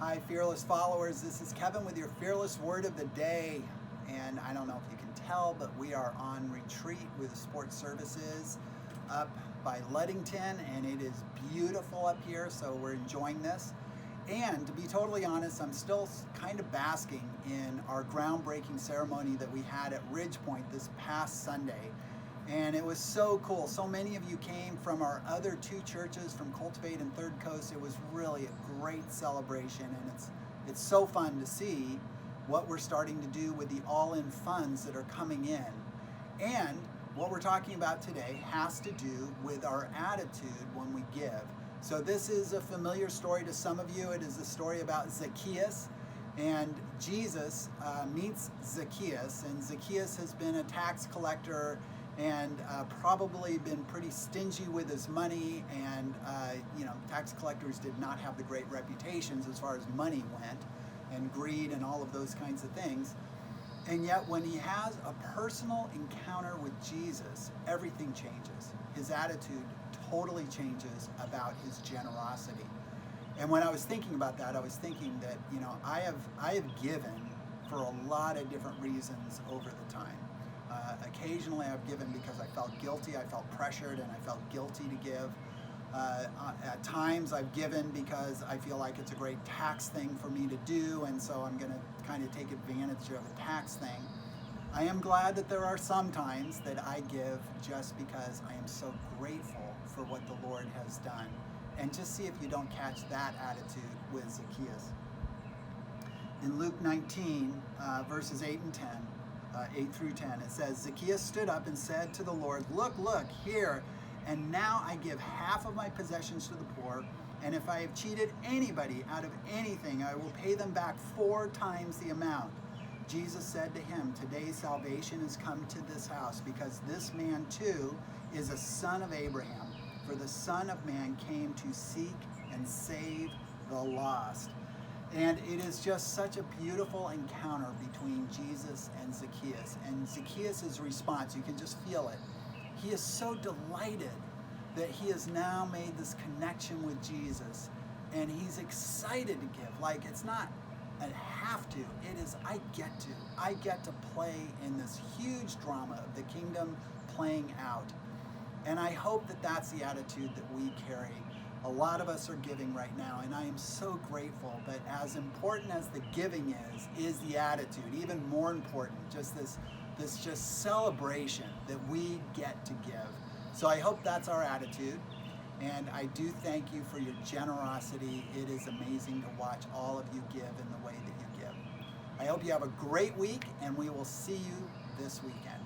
Hi, Fearless followers. This is Kevin with your Fearless Word of the Day. And I don't know if you can tell, but we are on retreat with Sports Services up by Ludington, and it is beautiful up here, so we're enjoying this. And to be totally honest, I'm still kind of basking in our groundbreaking ceremony that we had at Ridgepoint this past Sunday. And it was so cool. So many of you came from our other two churches, from Cultivate and Third Coast. It was really a great celebration, and it's so fun to see what we're starting to do with the all-in funds that are coming in. And what we're talking about today has to do with our attitude when we give. So this is a familiar story to some of you. It is a story about Zacchaeus. And Jesus meets Zacchaeus, and Zacchaeus has been a tax collector and probably been pretty stingy with his money, and tax collectors did not have the great reputations as far as money went, and greed and all of those kinds of things. And yet when he has a personal encounter with Jesus, everything changes. His attitude totally changes about his generosity. And when I was thinking about that, I was thinking that I have given for a lot of different reasons over the time. Occasionally I've given because I felt guilty, I felt pressured, and I felt guilty to give. At times I've given because I feel like it's a great tax thing for me to do, and so I'm going to kind of take advantage of a tax thing. I am glad that there are some times that I give just because I am so grateful for what the Lord has done. And just see if you don't catch that attitude with Zacchaeus. In Luke 19, verses 8 and 10, 8 through 10, it says, Zacchaeus stood up and said to the Lord, Look, here, and now I give half of my possessions to the poor, and if I have cheated anybody out of anything, I will pay them back 4 times the amount. Jesus said to him, Today salvation has come to this house, because this man too is a son of Abraham. For the Son of Man came to seek and save the lost. And it is just such a beautiful encounter between Jesus and Zacchaeus. And Zacchaeus' response, you can just feel it. He is so delighted that he has now made this connection with Jesus. And he's excited to give. Like, it's not a have to, it is I get to. I get to play in this huge drama of the kingdom playing out. And I hope that that's the attitude that we carry. A lot of us are giving right now, and I am so grateful. But as important as the giving is the attitude. Even more important, just this just celebration that we get to give. So I hope that's our attitude. And I do thank you for your generosity. It is amazing to watch all of you give in the way that you give. I hope you have a great week, and we will see you this weekend.